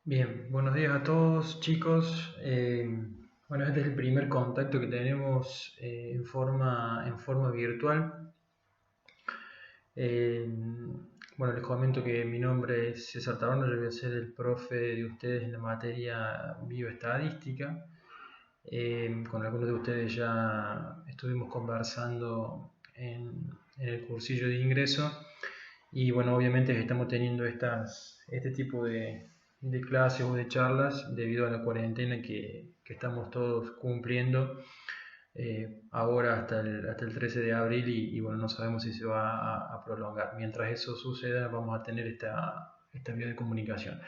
Bien, buenos días a todos chicos. Bueno, este es el primer contacto que tenemos en forma virtual. Eh, bueno, les comento que mi nombre es César Taberno, yo voy a ser el profe de ustedes en la materia bioestadística. Con algunos de ustedes ya estuvimos conversando en el cursillo de ingreso. Y bueno, obviamente estamos teniendo este tipo de clases o de charlas debido a la cuarentena que estamos todos cumpliendo ahora hasta el 13 de abril y bueno, no sabemos si se va a prolongar. Mientras eso suceda, vamos a tener esta vía de comunicación.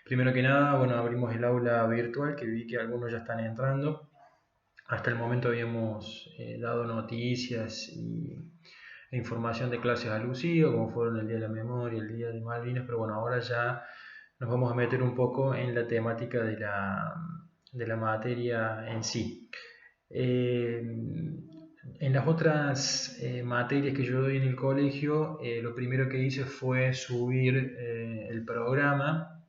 Primero que nada, bueno, abrimos el aula virtual que vi que algunos ya están entrando. Hasta el momento habíamos dado noticias e información de clases alusivas, como fueron el Día de la Memoria, el Día de Malvinas, pero bueno, ahora ya nos vamos a meter un poco en la temática de la materia en sí. Eh, en las otras materias que yo doy en el colegio, lo primero que hice fue subir el programa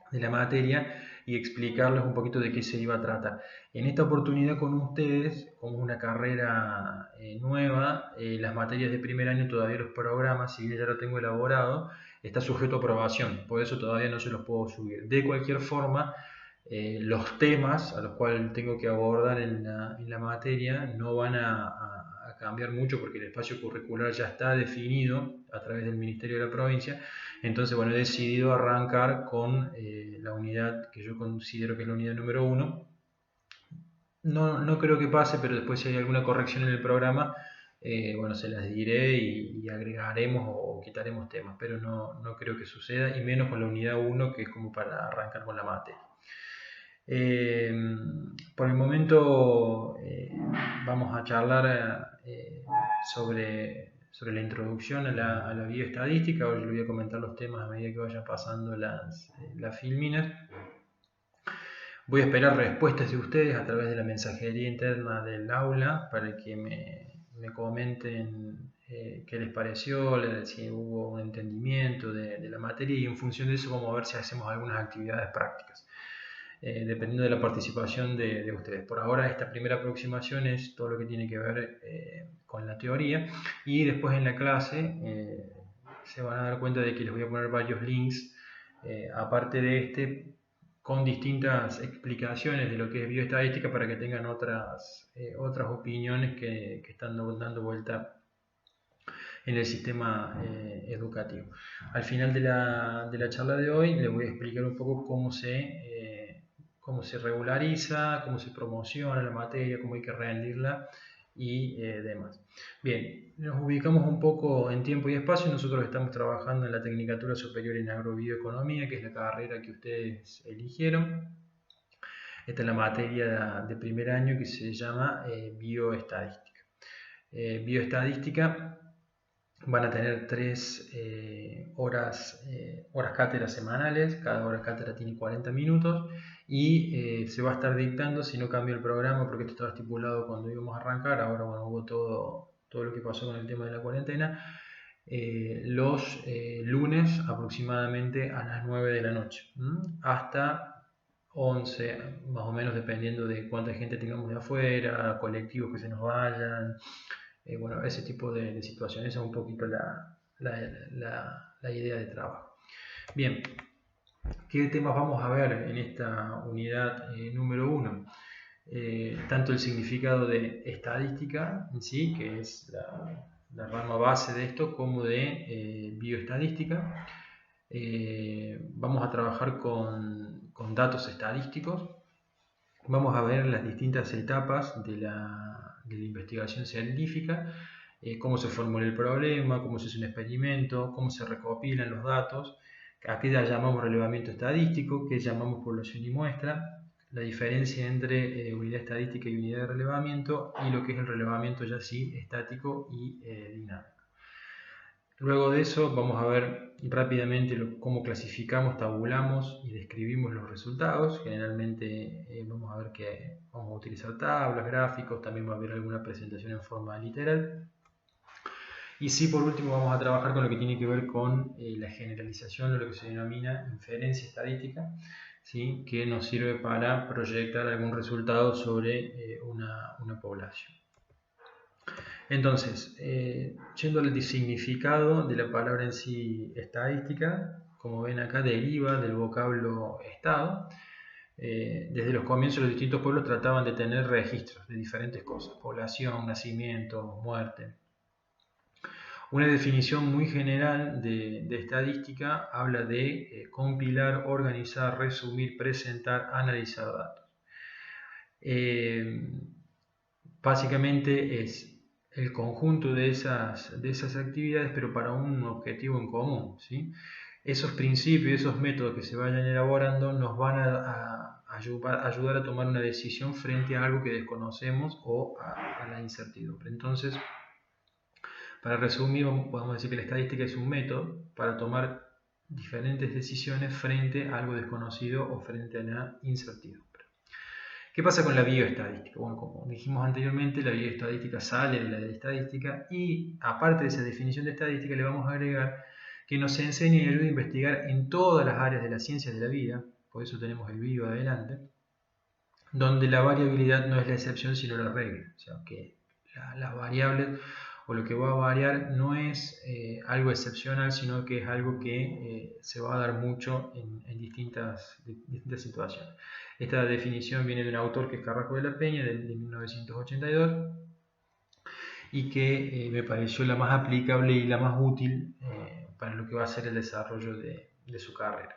de la materia y explicarles un poquito de qué se iba a tratar. En esta oportunidad con ustedes, como una carrera nueva, las materias de primer año todavía los programas, si bien ya lo tengo elaborado, está sujeto a aprobación, por eso todavía no se los puedo subir. De cualquier forma, los temas a los cuales tengo que abordar en la materia no van a cambiar mucho porque el espacio curricular ya está definido a través del Ministerio de la Provincia. Entonces, bueno, he decidido arrancar con la unidad que yo considero que es la unidad número uno. No creo que pase, pero después si hay alguna corrección en el programa, bueno, se las diré y agregaremos o quitaremos temas, pero no creo que suceda, y menos con la unidad uno que es como para arrancar con la materia. Eh, por el momento vamos a charlar sobre la introducción a la bioestadística. Hoy les voy a comentar los temas a medida que vayan pasando las filminas. Voy a esperar respuestas de ustedes a través de la mensajería interna del aula para que me comenten qué les pareció, si hubo un entendimiento de la materia, y en función de eso vamos a ver si hacemos algunas actividades prácticas. Dependiendo de la participación de ustedes. Por ahora esta primera aproximación es todo lo que tiene que ver con la teoría, y después en la clase se van a dar cuenta de que les voy a poner varios links aparte de este, con distintas explicaciones de lo que es bioestadística para que tengan otras opiniones que están dando vuelta en el sistema educativo. Al final de la charla de hoy les voy a explicar un poco cómo se regulariza, cómo se promociona la materia, cómo hay que rendirla y demás. Bien, nos ubicamos un poco en tiempo y espacio. Nosotros estamos trabajando en la Tecnicatura Superior en Agrobioeconomía, que es la carrera que ustedes eligieron. Esta es la materia de primer año que se llama bioestadística. Bioestadística van a tener 3 horas cátedra semanales. Cada hora cátedra tiene 40 minutos y se va a estar dictando, si no cambia el programa, porque esto estaba estipulado cuando íbamos a arrancar. Ahora bueno, hubo todo lo que pasó con el tema de la cuarentena. Los lunes aproximadamente a las 9 de la noche hasta 11 más o menos, dependiendo de cuánta gente tengamos de afuera, colectivos que se nos vayan, bueno, ese tipo de situaciones. Esa es un poquito la idea de trabajo. Bien, ¿qué temas vamos a ver en esta unidad número 1? Tanto el significado de estadística en sí, que es la rama base de esto, como de bioestadística. Vamos a trabajar con datos estadísticos. Vamos a ver las distintas etapas de la investigación científica, cómo se formula el problema, cómo se hace un experimento, cómo se recopilan los datos, a qué llamamos relevamiento estadístico, qué llamamos población y muestra, la diferencia entre unidad estadística y unidad de relevamiento, y lo que es el relevamiento ya sí estático y dinámico. Luego de eso vamos a ver rápidamente cómo clasificamos, tabulamos y describimos los resultados. Generalmente vamos a ver que vamos a utilizar tablas, gráficos, también va a haber alguna presentación en forma literal. Y sí, por último vamos a trabajar con lo que tiene que ver con la generalización, o lo que se denomina inferencia estadística, ¿sí? Que nos sirve para proyectar algún resultado sobre una población. Entonces, yendo al significado de la palabra en sí, estadística, como ven acá, deriva del vocablo estado. Desde los comienzos los distintos pueblos trataban de tener registros de diferentes cosas: población, nacimiento, muerte. Una definición muy general de estadística habla de compilar, organizar, resumir, presentar, analizar datos. Básicamente es el conjunto de esas actividades, pero para un objetivo en común, ¿sí? Esos principios, esos métodos que se vayan elaborando nos van a ayudar a tomar una decisión frente a algo que desconocemos o a la incertidumbre. Entonces, para resumir, podemos decir que la estadística es un método para tomar diferentes decisiones frente a algo desconocido o frente a la incertidumbre. ¿Qué pasa con la bioestadística? Bueno, como dijimos anteriormente, la bioestadística sale de la estadística y, aparte de esa definición de estadística, le vamos a agregar que nos enseña y ayuda a investigar en todas las áreas de las ciencias de la vida, por eso tenemos el bio adelante, donde la variabilidad no es la excepción sino la regla. O sea, que las variables o lo que va a variar no es algo excepcional, sino que es algo que se va a dar mucho en distintas situaciones. Esta definición viene de un autor que es Carrasco de la Peña, de 1982, y que me pareció la más aplicable y la más útil para lo que va a ser el desarrollo de su carrera.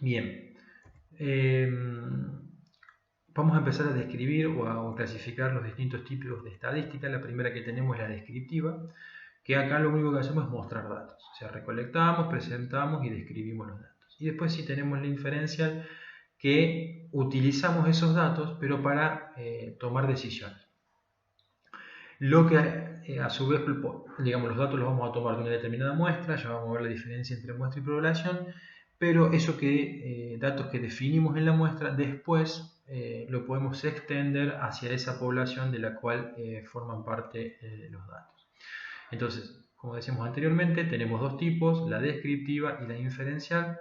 Bien, vamos a empezar a describir o a clasificar los distintos tipos de estadística. La primera que tenemos es la descriptiva, que acá lo único que hacemos es mostrar datos. O sea, recolectamos, presentamos y describimos los datos. Y después sí tenemos la inferencial, que utilizamos esos datos, pero para tomar decisiones. Lo que a su vez, digamos, los datos los vamos a tomar de una determinada muestra, ya vamos a ver la diferencia entre muestra y población, pero eso datos que definimos en la muestra, después lo podemos extender hacia esa población de la cual forman parte los datos. Entonces, como decíamos anteriormente, tenemos dos tipos, la descriptiva y la inferencial.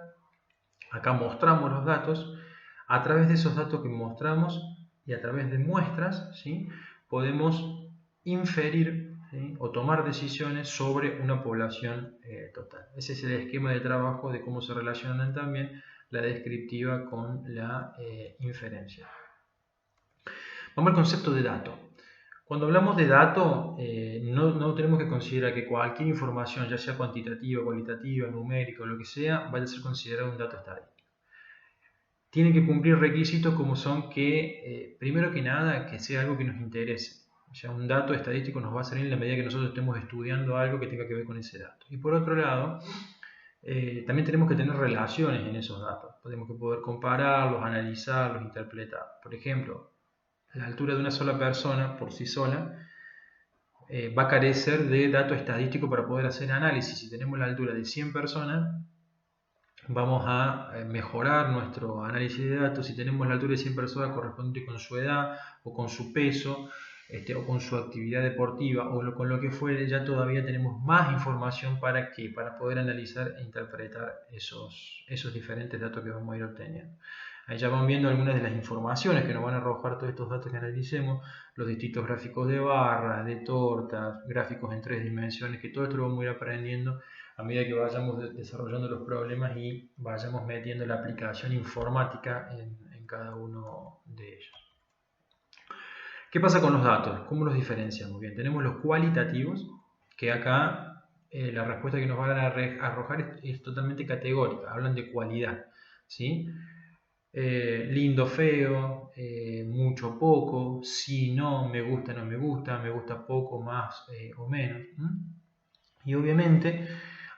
Acá mostramos los datos. A través de esos datos que mostramos y a través de muestras, ¿sí?, podemos inferir, ¿sí?, o tomar decisiones sobre una población total. Ese es el esquema de trabajo de cómo se relacionan también la descriptiva con la inferencia. Vamos al concepto de dato. Cuando hablamos de dato, no tenemos que considerar que cualquier información, ya sea cuantitativa, cualitativa, numérica o lo que sea, vaya a ser considerado un dato estadístico. Tienen que cumplir requisitos como son que, primero que nada, que sea algo que nos interese. O sea, un dato estadístico nos va a salir en la medida que nosotros estemos estudiando algo que tenga que ver con ese dato. Y por otro lado, también tenemos que tener relaciones en esos datos. Tenemos que poder compararlos, analizarlos, interpretar. Por ejemplo, la altura de una sola persona por sí sola va a carecer de dato estadístico para poder hacer análisis. Si tenemos la altura de 100 personas, vamos a mejorar nuestro análisis de datos. Si tenemos la altura de 100 personas correspondiente con su edad o con su peso, o con su actividad deportiva o con lo que fuere, ya todavía tenemos más información para poder analizar e interpretar esos diferentes datos que vamos a ir obteniendo. Ahí ya van viendo algunas de las informaciones que nos van a arrojar todos estos datos que analicemos, los distintos gráficos de barras, de tortas, gráficos en 3 dimensiones, que todo esto lo vamos a ir aprendiendo a medida que vayamos desarrollando los problemas y vayamos metiendo la aplicación informática en cada uno de ellos. ¿Qué pasa con los datos? ¿Cómo los diferenciamos? Bien, tenemos los cualitativos, que acá la respuesta que nos van a arrojar es totalmente categórica, hablan de cualidad, ¿sí? Lindo, feo, mucho, poco, sí, no, me gusta, no me gusta poco, más o menos. Y obviamente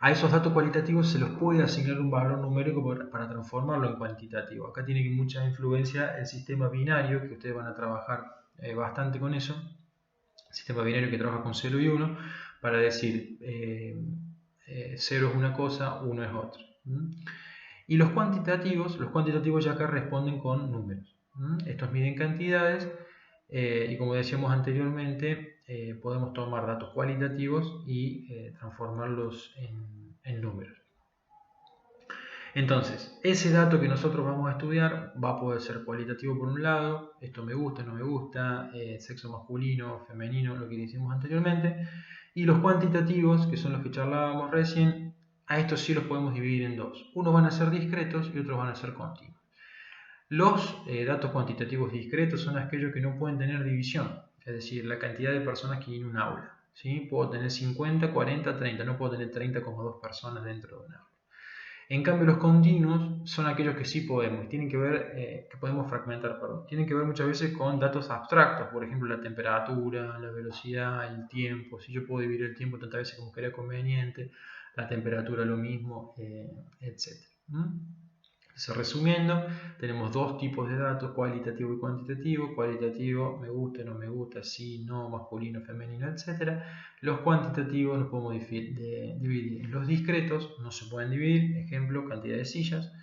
a esos datos cualitativos se los puede asignar un valor numérico para transformarlo en cuantitativo. Acá tiene mucha influencia el sistema binario, que ustedes van a trabajar bastante con eso. Sistema binario que trabaja con 0 y 1, para decir 0 es una cosa, 1 es otra. Y los cuantitativos ya acá responden con números. Estos miden cantidades y, como decíamos anteriormente, podemos tomar datos cualitativos y transformarlos en números. Entonces, ese dato que nosotros vamos a estudiar va a poder ser cualitativo por un lado, esto me gusta, no me gusta, sexo masculino, femenino, lo que hicimos anteriormente, y los cuantitativos, que son los que charlábamos recién, a estos sí los podemos dividir en dos. Unos van a ser discretos y otros van a ser continuos. Los datos cuantitativos discretos son aquellos que no pueden tener división, es decir, la cantidad de personas que hay en un aula. ¿Sí? Puedo tener 50, 40, 30, no puedo tener 30,2 personas dentro de un aula. En cambio, los continuos son aquellos que sí podemos, tienen que ver, que podemos fragmentar, perdón, tienen que ver muchas veces con datos abstractos, por ejemplo, la temperatura, la velocidad, el tiempo, si yo puedo dividir el tiempo tantas veces como crea conveniente, la temperatura lo mismo, etc. Entonces, resumiendo, tenemos dos tipos de datos, cualitativo y cuantitativo. Cualitativo, me gusta, no me gusta, sí, no, masculino, femenino, etc. Los cuantitativos los podemos dividir en los discretos, no se pueden dividir, ejemplo, cantidad de sillas,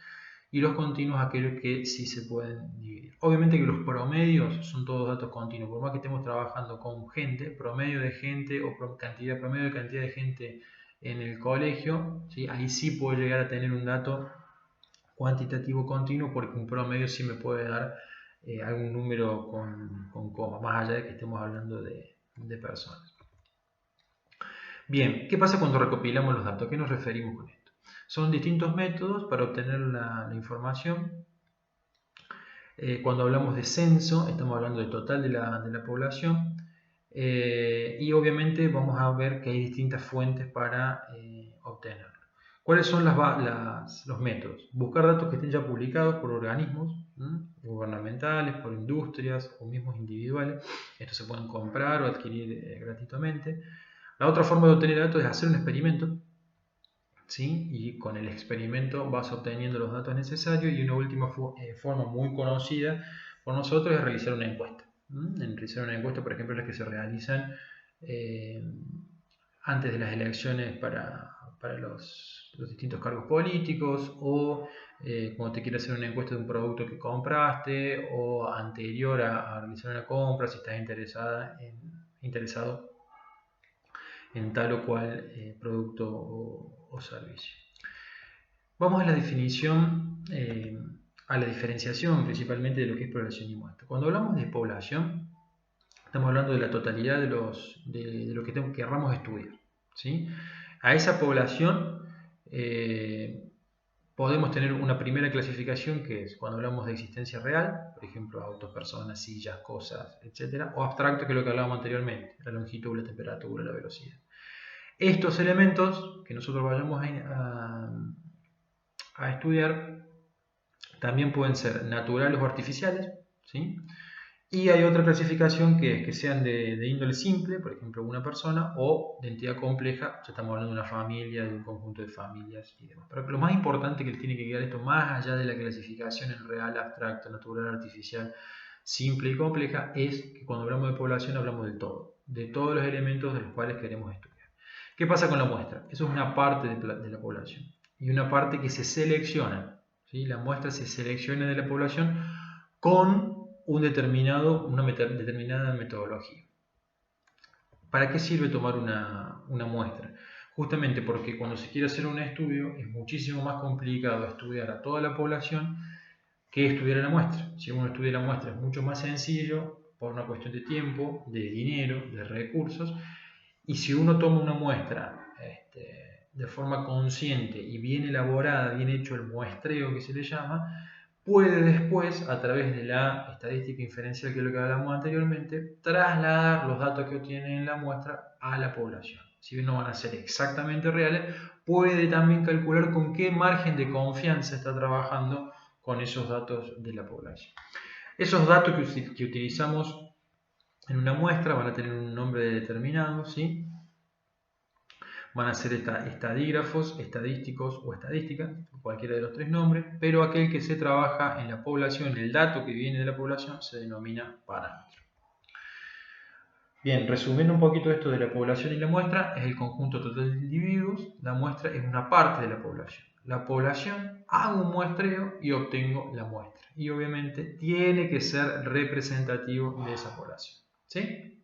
y los continuos, aquellos que sí se pueden dividir. Obviamente que los promedios son todos datos continuos, por más que estemos trabajando con gente, promedio de gente o promedio de cantidad de gente en el colegio, ¿sí? Ahí sí puedo llegar a tener un dato cuantitativo continuo, porque un promedio sí me puede dar algún número con coma, más allá de que estemos hablando de personas. Bien, ¿qué pasa cuando recopilamos los datos? ¿A qué nos referimos con esto? Son distintos métodos para obtener la información. Cuando hablamos de censo, estamos hablando del total de la población. Y obviamente vamos a ver que hay distintas fuentes para obtenerlo. ¿Cuáles son los métodos? Buscar datos que estén ya publicados por organismos gubernamentales, por industrias o mismos individuales. Estos se pueden comprar o adquirir gratuitamente. La otra forma de obtener datos es hacer un experimento, ¿sí? Y con el experimento vas obteniendo los datos necesarios. Y una última forma muy conocida por nosotros es realizar una encuesta. Realizar una encuesta, por ejemplo, las que se realizan antes de las elecciones para los distintos cargos políticos, o cuando te quieres hacer una encuesta de un producto que compraste, o anterior a realizar una compra, si estás interesado en tal o cual producto o servicio. Vamos a la definición, a la diferenciación principalmente de lo que es población y muestra. Cuando hablamos de población, estamos hablando de la totalidad de lo que querramos estudiar, ¿sí? A esa población podemos tener una primera clasificación, que es cuando hablamos de existencia real, por ejemplo, autos, personas, sillas, cosas, etc. O abstracto, que es lo que hablábamos anteriormente, la longitud, la temperatura, la velocidad. Estos elementos que nosotros vayamos a estudiar también pueden ser naturales o artificiales, ¿sí? Y hay otra clasificación que es que sean de índole simple, por ejemplo una persona, o de entidad compleja, ya estamos hablando de una familia, de un conjunto de familias y demás. Pero lo más importante que les tiene que quedar esto, más allá de la clasificación en real, abstracto, natural, artificial, simple y compleja, es que cuando hablamos de población hablamos del todo, de todos los elementos de los cuales queremos estudiar. ¿Qué pasa con la muestra? Eso es una parte de la población y una parte que se selecciona, ¿sí? La muestra se selecciona de la población con una determinada metodología. ¿Para qué sirve tomar una muestra? Justamente porque cuando se quiere hacer un estudio es muchísimo más complicado estudiar a toda la población que estudiar a la muestra. Si uno estudia la muestra es mucho más sencillo por una cuestión de tiempo, de dinero, de recursos. Y si uno toma una muestra de forma consciente y bien elaborada, bien hecho el muestreo que se le llama, puede después, a través de la estadística inferencial, que es lo que hablamos anteriormente, trasladar los datos que obtiene en la muestra a la población. Si bien no van a ser exactamente reales, puede también calcular con qué margen de confianza está trabajando con esos datos de la población. Esos datos que utilizamos en una muestra van a tener un nombre determinado, ¿sí? Van a ser estadígrafos, estadísticos o estadísticas, cualquiera de los tres nombres, pero aquel que se trabaja en la población, el dato que viene de la población, se denomina parámetro. Bien, resumiendo un poquito esto de la población y la muestra, es el conjunto total de individuos, la muestra es una parte de la población. La población, hago un muestreo y obtengo la muestra. Y obviamente tiene que ser representativo de esa población, ¿sí?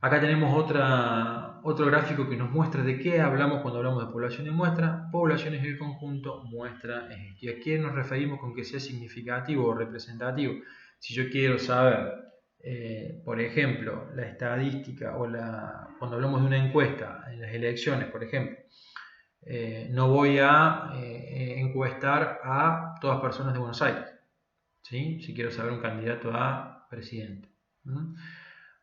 Acá tenemos Otro gráfico que nos muestra de qué hablamos cuando hablamos de población y muestra. Población es el conjunto, muestra es esto. ¿Y a qué nos referimos con que sea significativo o representativo? Si yo quiero saber, por ejemplo, la estadística o cuando hablamos de una encuesta en las elecciones, por ejemplo, no voy a encuestar a todas personas de Buenos Aires, ¿sí? Si quiero saber un candidato a presidente.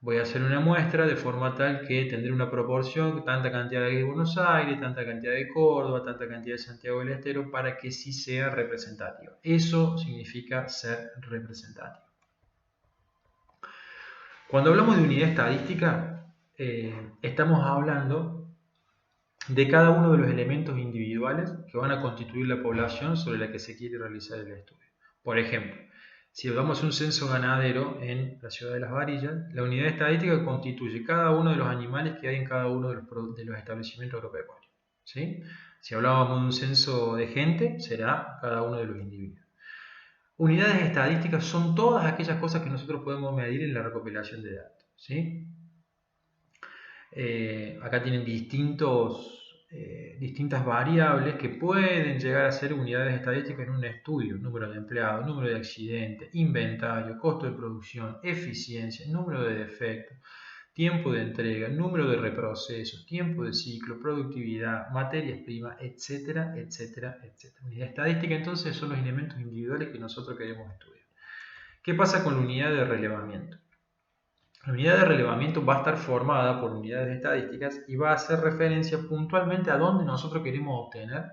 Voy a hacer una muestra de forma tal que tendré una proporción, tanta cantidad de Buenos Aires, tanta cantidad de Córdoba, tanta cantidad de Santiago del Estero, para que sí sea representativo. Eso significa ser representativo. Cuando hablamos de unidad estadística, estamos hablando de cada uno de los elementos individuales que van a constituir la población sobre la que se quiere realizar el estudio. Por ejemplo, si hablamos de un censo ganadero en la ciudad de Las Varillas, la unidad estadística constituye cada uno de los animales que hay en cada uno de los establecimientos agropecuarios, ¿sí? Si hablábamos de un censo de gente, será cada uno de los individuos. Unidades estadísticas son todas aquellas cosas que nosotros podemos medir en la recopilación de datos, ¿sí? Acá tienen distintas variables que pueden llegar a ser unidades estadísticas en un estudio: número de empleados, número de accidentes, inventario, costo de producción, eficiencia, número de defectos, tiempo de entrega, número de reprocesos, tiempo de ciclo, productividad, materias primas, etcétera, etcétera, etcétera. Unidad estadística entonces son los elementos individuales que nosotros queremos estudiar. ¿Qué pasa con la unidad de relevamiento? La unidad de relevamiento va a estar formada por unidades estadísticas y va a hacer referencia puntualmente a dónde nosotros queremos obtener,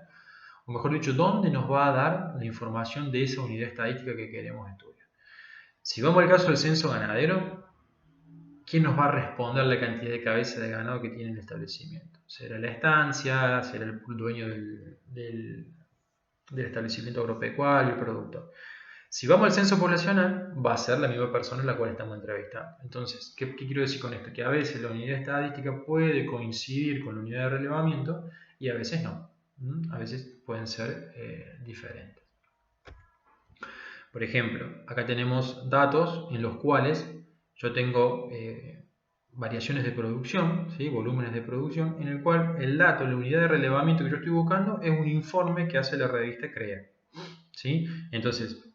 o mejor dicho, dónde nos va a dar la información de esa unidad estadística que queremos estudiar. Si vamos al caso del censo ganadero, ¿quién nos va a responder la cantidad de cabezas de ganado que tiene el establecimiento? ¿Será la estancia? ¿Será el dueño del establecimiento agropecuario, el productor? Si vamos al censo poblacional, va a ser la misma persona la cual estamos entrevistando. Entonces, ¿qué quiero decir con esto? Que a veces la unidad estadística puede coincidir con la unidad de relevamiento y a veces no. A veces pueden ser diferentes. Por ejemplo, acá tenemos datos en los cuales yo tengo variaciones de producción, ¿sí? Volúmenes de producción, en el cual el dato, la unidad de relevamiento que yo estoy buscando es un informe que hace la revista CREA, ¿sí? Entonces,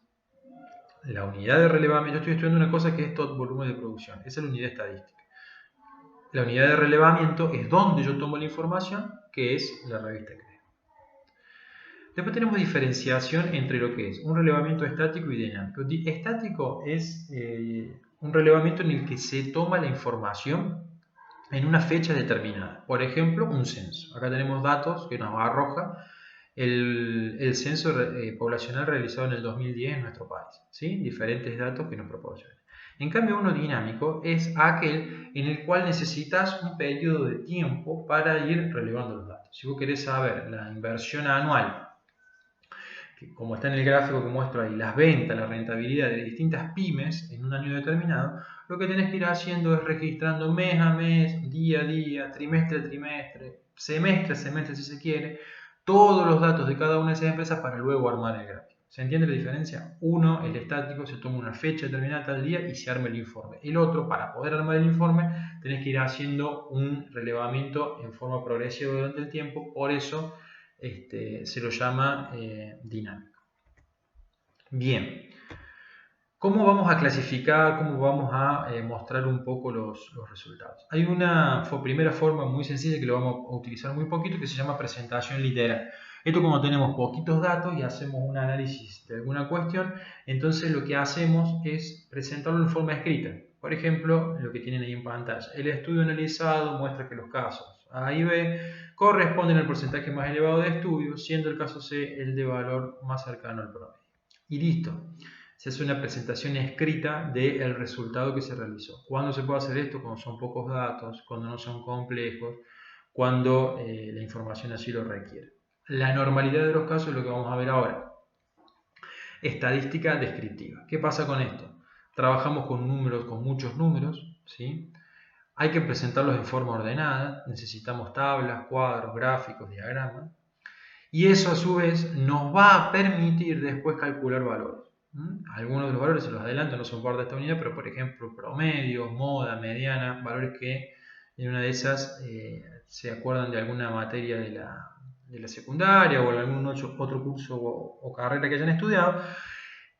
la unidad de relevamiento, yo estoy estudiando una cosa que es todo volumen de producción, esa es la unidad estadística. La unidad de relevamiento es donde yo tomo la información, que es la revista CREA. Después tenemos diferenciación entre lo que es un relevamiento estático y dinámico. Estático es un relevamiento en el que se toma la información en una fecha determinada. Por ejemplo, un censo. Acá tenemos datos que nos arroja el censo poblacional realizado en el 2010 en nuestro país, ¿sí? Diferentes datos que nos proporcionan. En cambio, uno dinámico es aquel en el cual necesitas un periodo de tiempo para ir relevando los datos. Si vos querés saber la inversión anual, que como está en el gráfico que muestro ahí, las ventas, la rentabilidad de distintas pymes en un año determinado, lo que tenés que ir haciendo es registrando mes a mes, día a día, trimestre a trimestre, semestre a semestre si se quiere, todos los datos de cada una de esas empresas para luego armar el gráfico. ¿Se entiende la diferencia? Uno, el estático, se toma una fecha determinada tal día y se arma el informe. El otro, para poder armar el informe, tenés que ir haciendo un relevamiento en forma progresiva durante el tiempo, por eso se lo llama dinámico. Bien, ¿cómo vamos a clasificar, cómo vamos a mostrar un poco los resultados? Hay una primera forma muy sencilla que lo vamos a utilizar muy poquito, que se llama presentación literal. Esto, como tenemos poquitos datos y hacemos un análisis de alguna cuestión, entonces lo que hacemos es presentarlo en forma escrita. Por ejemplo, lo que tienen ahí en pantalla. El estudio analizado muestra que los casos A y B corresponden al porcentaje más elevado de estudio, siendo el caso C el de valor más cercano al promedio. Y listo. Se hace una presentación escrita del resultado que se realizó. ¿Cuándo se puede hacer esto? Cuando son pocos datos, cuando no son complejos, cuando la información así lo requiere. La normalidad de los casos es lo que vamos a ver ahora. Estadística descriptiva. ¿Qué pasa con esto? Trabajamos con números, con muchos números, ¿sí? Hay que presentarlos en forma ordenada, necesitamos tablas, cuadros, gráficos, diagramas, y eso a su vez nos va a permitir después calcular valores. Algunos de los valores, se los adelanto, no son parte de esta unidad, pero por ejemplo promedio, moda, mediana, valores que En una de esas se acuerdan de alguna materia de la secundaria o algún otro curso o carrera que hayan estudiado.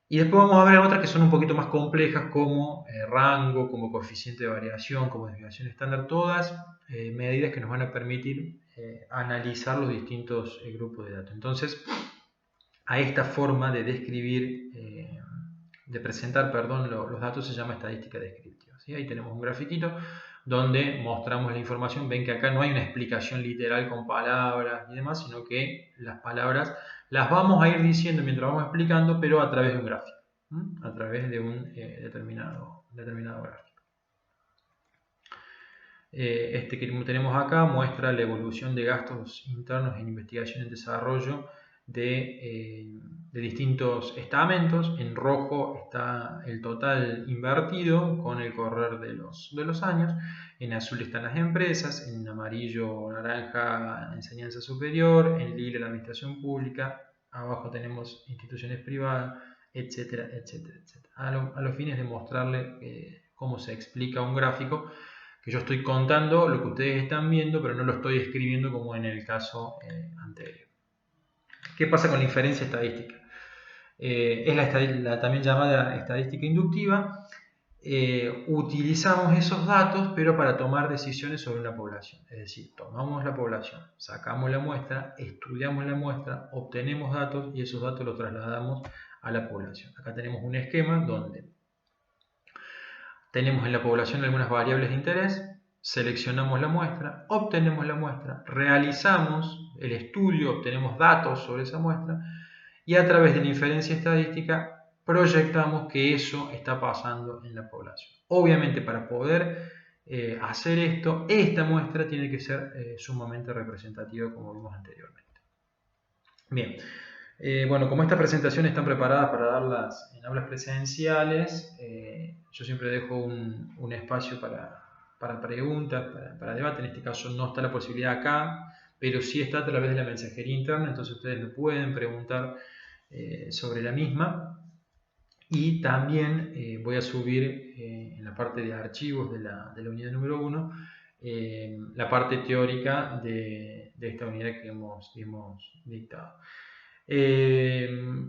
Y después vamos a ver otras que son un poquito más complejas, como rango, como coeficiente de variación, como desviación estándar, todas medidas que nos van a permitir analizar los distintos grupos de datos. Entonces, a esta forma de describir, de presentar, perdón, los datos se llama estadística descriptiva. ¿Sí? Ahí tenemos un grafiquito donde mostramos la información. Ven que acá no hay una explicación literal con palabras y demás, sino que las palabras las vamos a ir diciendo mientras vamos explicando, pero a través de un gráfico, a través de un determinado gráfico. Este que tenemos acá muestra la evolución de gastos internos en investigación y desarrollo de distintos estamentos. En rojo está el total invertido con el correr de los años. En azul están las empresas, en amarillo o naranja enseñanza superior, en lila la administración pública, abajo tenemos instituciones privadas, etcétera, etcétera, etcétera. A los fines de mostrarle cómo se explica un gráfico, que yo estoy contando lo que ustedes están viendo, pero no lo estoy escribiendo como en el caso anterior. ¿Qué pasa con la inferencia estadística? Es la también llamada estadística inductiva. Utilizamos esos datos, pero para tomar decisiones sobre una población. Es decir, tomamos la población, sacamos la muestra, estudiamos la muestra, obtenemos datos y esos datos los trasladamos a la población. Acá tenemos un esquema donde tenemos en la población algunas variables de interés, seleccionamos la muestra, obtenemos la muestra, realizamos el estudio, obtenemos datos sobre esa muestra y a través de la inferencia estadística proyectamos que eso está pasando en la población. Obviamente, para poder hacer esto, esta muestra tiene que ser sumamente representativa, como vimos anteriormente. Bien. Bueno, como estas presentaciones están preparadas para darlas en aulas presenciales, yo siempre dejo un espacio para preguntas, para debate. En este caso no está la posibilidad acá, pero sí está a través de la mensajería interna, entonces ustedes me pueden preguntar sobre la misma. Y también voy a subir en la parte de archivos de la unidad número 1 la parte teórica de esta unidad que hemos dictado.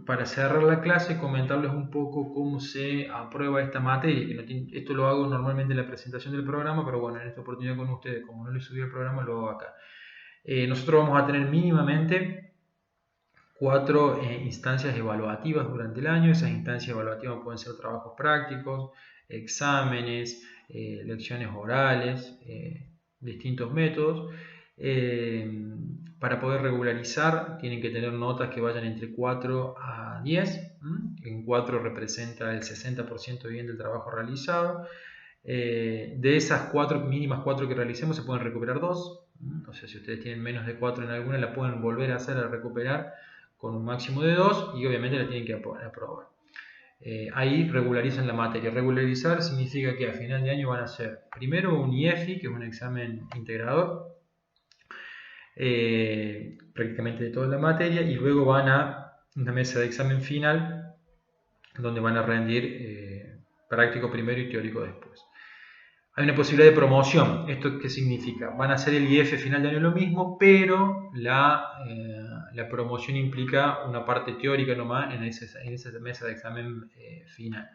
Para cerrar la clase, comentarles un poco cómo se aprueba esta materia. Esto lo hago normalmente en la presentación del programa, pero bueno, en esta oportunidad con ustedes, como no les subí el programa, lo hago acá. Nosotros vamos a tener mínimamente 4 instancias evaluativas durante el año. Esas instancias evaluativas pueden ser trabajos prácticos, exámenes, lecciones orales, distintos métodos. Para poder regularizar tienen que tener notas que vayan entre 4 a 10. En 4 representa el 60% bien del trabajo realizado. De esas mínimas 4 que realicemos se pueden recuperar 2. O sea, si ustedes tienen menos de 4 en alguna, la pueden volver a hacer a recuperar con un máximo de 2 y obviamente la tienen que aprobar. Ahí regularizan la materia. Regularizar significa que a final de año van a hacer primero un IEFI, que es un examen integrador, prácticamente de toda la materia, y luego van a una mesa de examen final donde van a rendir práctico primero y teórico después. Hay una posibilidad de promoción. ¿Esto qué significa? Van a hacer el IF final de año lo mismo, pero la promoción implica una parte teórica nomás en esa mesa de examen final.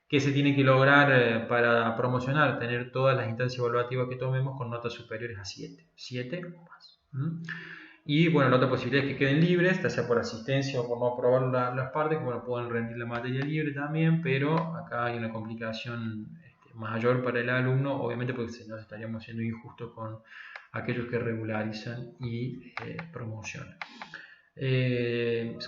¿Qué se tiene que lograr para promocionar? Tener todas las instancias evaluativas que tomemos con notas superiores a 7. 7 o más. Y bueno, la otra posibilidad es que queden libres, ya sea por asistencia o por no aprobar las partes, que bueno, pueden rendir la materia libre también, pero acá hay una complicación mayor para el alumno, obviamente porque si no estaríamos siendo injustos con aquellos que regularizan y promocionan.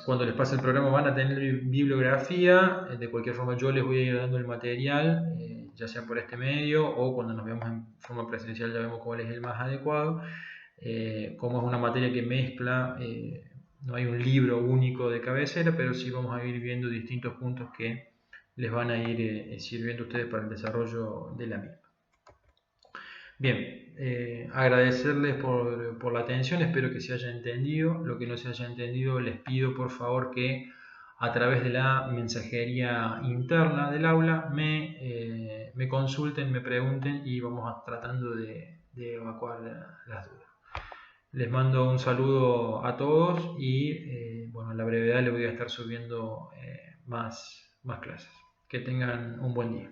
Cuando les pase el programa van a tener bibliografía, de cualquier forma yo les voy a ir dando el material, ya sea por este medio o cuando nos veamos en forma presencial ya vemos cuál es el más adecuado. Como es una materia que mezcla, no hay un libro único de cabecera, pero sí vamos a ir viendo distintos puntos que les van a ir sirviendo a ustedes para el desarrollo de la misma. Bien, agradecerles por la atención, espero que se haya entendido. Lo que no se haya entendido, les pido por favor que a través de la mensajería interna del aula me consulten, me pregunten y vamos tratando de evacuar las dudas. Les mando un saludo a todos y bueno, a la brevedad les voy a estar subiendo más clases. Que tengan un buen día.